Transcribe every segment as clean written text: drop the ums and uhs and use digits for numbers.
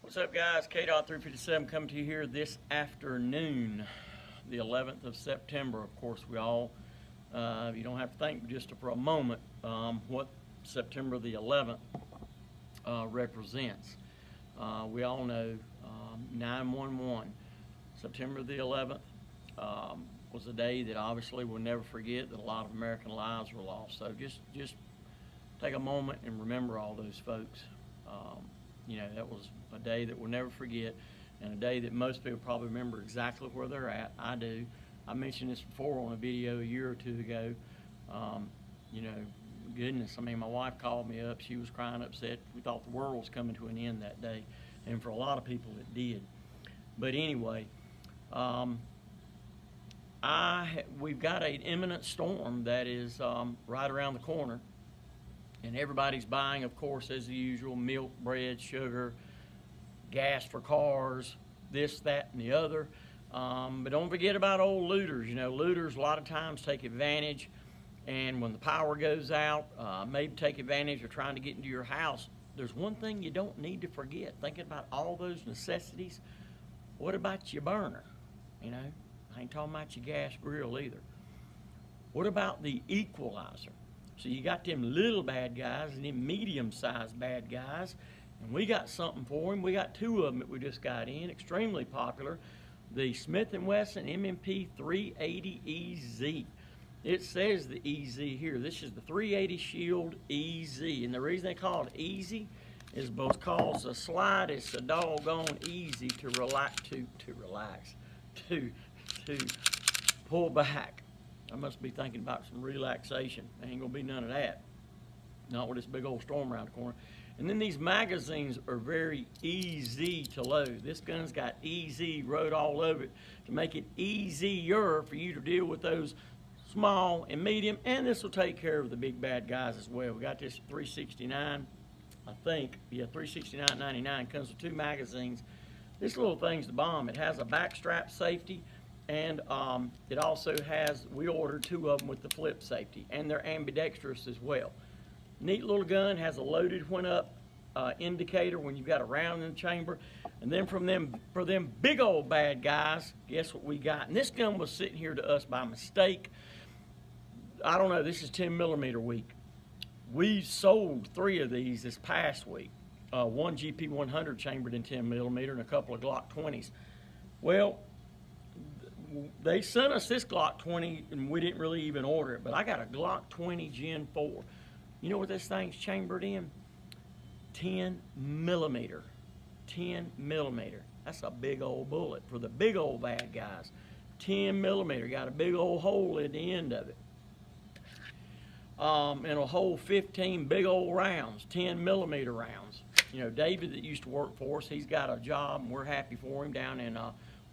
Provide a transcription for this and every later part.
What's up, guys? K.357 coming to you here this afternoon, the 11th of September. Of course, we all, you don't have to think just for a moment what September the 11th represents. We all know 9/11. September the 11th was a day that obviously we'll never forget, that a lot of American lives were lost. So just take a moment and remember all those folks. You know, that was a day that we'll never forget, and a day that most people probably remember exactly where they're at. I do. I mentioned this before on a video a year or two ago. You know, goodness, I mean, my wife called me up. She was crying upset. We thought the world was coming to an end that day, and for a lot of people it did. But anyway, we've got an imminent storm that is right around the corner. And everybody's buying, of course, as usual, milk, bread, sugar, gas for cars, this, that, and the other. But don't forget about old looters. You know, looters a lot of times take advantage, and when the power goes out, maybe take advantage of trying to get into your house. There's one thing you don't need to forget, thinking about all those necessities. What about your burner? You know, I ain't talking about your gas grill either. What about the Equalizer? So you got them little bad guys and them medium-sized bad guys, and we got something for them. We got two of them that we just got in, extremely popular. The Smith & Wesson M&P 380EZ. It says the EZ here. This is the 380 Shield EZ, and the reason they call it easy is because the slide is so doggone easy to pull back. I must be thinking about some relaxation. There ain't gonna be none of that. Not with this big old storm around the corner. And then these magazines are very easy to load. This gun's got easy wrote all over it to make it easier for you to deal with those small and medium, and this will take care of the big bad guys as well. We got this at $369, I think. Yeah, $369.99. Comes with two magazines. This little thing's the bomb. It has a backstrap safety, and it also has, we ordered two of them with the flip safety, and they're ambidextrous as well. Neat little gun, has a loaded when up indicator when you've got a round in the chamber. And then for them big old bad guys, guess what we got? And this gun was sitting here to us by mistake. I don't know, this is 10mm week. We sold 3 of these this past week. One GP100 chambered in 10mm and a couple of Glock 20s. Well, they sent us this Glock 20 and we didn't really even order it, but I got a Glock 20 Gen 4. You know what this thing's chambered in? 10mm. 10mm. That's a big old bullet for the big old bad guys. 10mm. Got a big old hole at the end of it. And it'll hold 15 big old rounds, 10mm rounds. You know, David that used to work for us, he's got a job and we're happy for him down in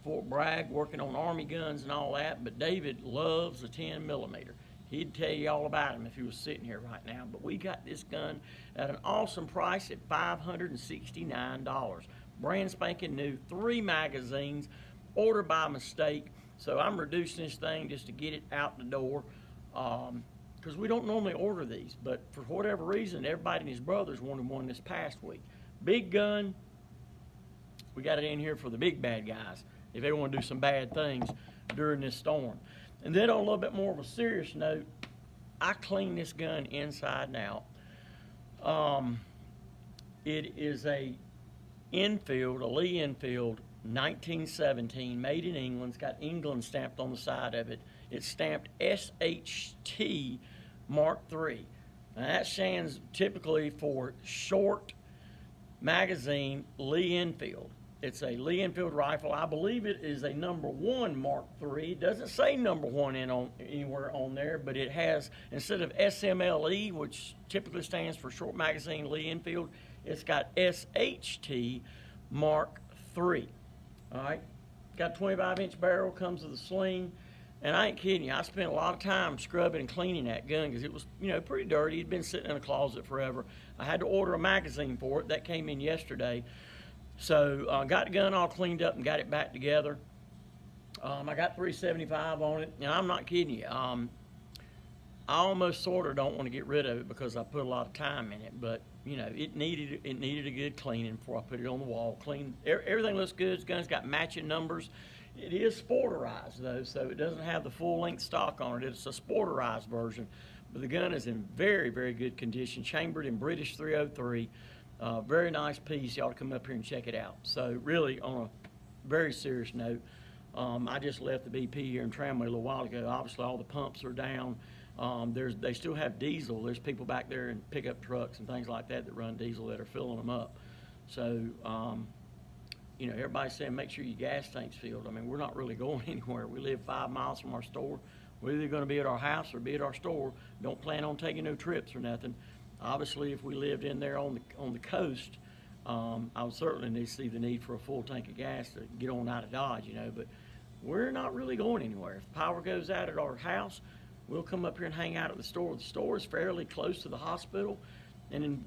Fort Bragg, working on Army guns and all that, but David loves a 10mm. He'd tell you all about him if he was sitting here right now. But we got this gun at an awesome price at $569. Brand spanking new, 3 magazines, ordered by mistake. So I'm reducing this thing just to get it out the door, because we don't normally order these. But for whatever reason, everybody and his brothers wanted one this past week. Big gun, we got it in here for the big bad guys if they want to do some bad things during this storm. And then on a little bit more of a serious note, I cleaned this gun inside and out. It is a Enfield, a Lee Enfield, 1917, made in England. It's got England stamped on the side of it. It's stamped SHT Mark III. Now that stands typically for short magazine Lee Enfield. It's a Lee Enfield rifle. I believe it is a #1 Mark III. It doesn't say #1 anywhere on there, but it has, instead of SMLE, which typically stands for short magazine Lee Enfield, it's got SHT Mark III. All right, got a 25-inch barrel, comes with a sling, and I ain't kidding you. I spent a lot of time scrubbing and cleaning that gun because it was, you know, pretty dirty. It'd been sitting in a closet forever. I had to order a magazine for it. That came in yesterday. So I got the gun all cleaned up and got it back together. I got $375 on it, and I'm not kidding you. I almost sort of don't want to get rid of it because I put a lot of time in it, but you know, it needed a good cleaning before I put it on the wall. Everything looks good. The gun's got matching numbers. It is sporterized though, so it doesn't have the full length stock on it. It's a sporterized version, but the gun is in very, very good condition. Chambered in British 303. Very nice piece. You ought to come up here and check it out. So really, on a very serious note, I just left the BP here in Tramway a little while ago. Obviously, all the pumps are down. They still have diesel. There's people back there in pickup trucks and things like that run diesel that are filling them up. So, you know, everybody's saying make sure your gas tank's filled. I mean, we're not really going anywhere. We live 5 miles from our store. We're either going to be at our house or be at our store. Don't plan on taking no trips or nothing. Obviously, if we lived in there on the coast, I would certainly see the need for a full tank of gas to get on out of Dodge, you know. But we're not really going anywhere. If the power goes out at our house, we'll come up here and hang out at the store. The store is fairly close to the hospital, and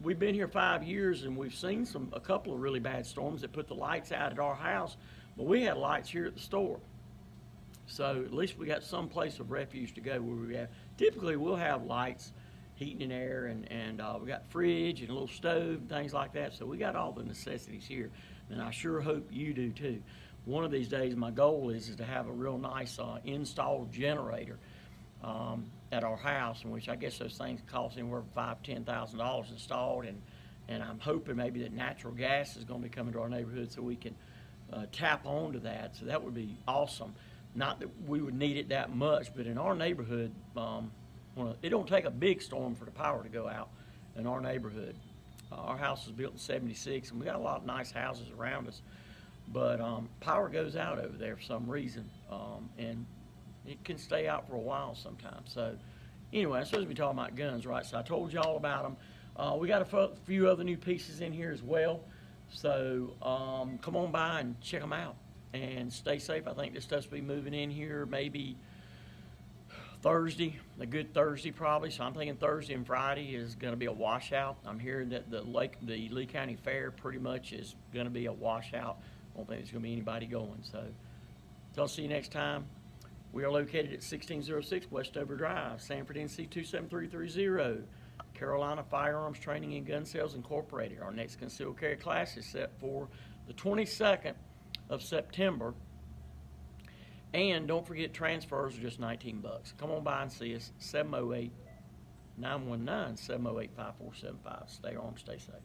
we've been here 5 years, and we've seen a couple of really bad storms that put the lights out at our house, but we had lights here at the store. So at least we got some place of refuge to go where we have. Typically, we'll have lights, heating and air, and we got fridge and a little stove and things like that. So we got all the necessities here, and I sure hope you do too. One of these days, my goal is to have a real nice installed generator at our house, in which I guess those things cost anywhere from $5,000 to $10,000 installed, and I'm hoping maybe that natural gas is going to be coming to our neighborhood so we can tap onto that. So that would be awesome. Not that we would need it that much, but in our neighborhood, it don't take a big storm for the power to go out in our neighborhood. Our house was built in '76, and we got a lot of nice houses around us, but power goes out over there for some reason, and it can stay out for a while sometimes. So anyway, I'm supposed to be talking about guns, right? So I told you all about them. We got a few other new pieces in here as well. So come on by and check them out and stay safe. I think this stuff's be moving in here maybe Thursday, a good Thursday probably. So I'm thinking Thursday and Friday is going to be a washout. I'm hearing that the Lee County Fair pretty much is going to be a washout. I don't think there's going to be anybody going. So I'll see you next time. We are located at 1606 Westover Drive, Sanford, NC 27330. Carolina Firearms Training and Gun Sales Incorporated. Our next concealed carry class is set for the 22nd of September. And don't forget, transfers are just $19. Come on by and see us, 708-919-708-5475. Stay armed, stay safe.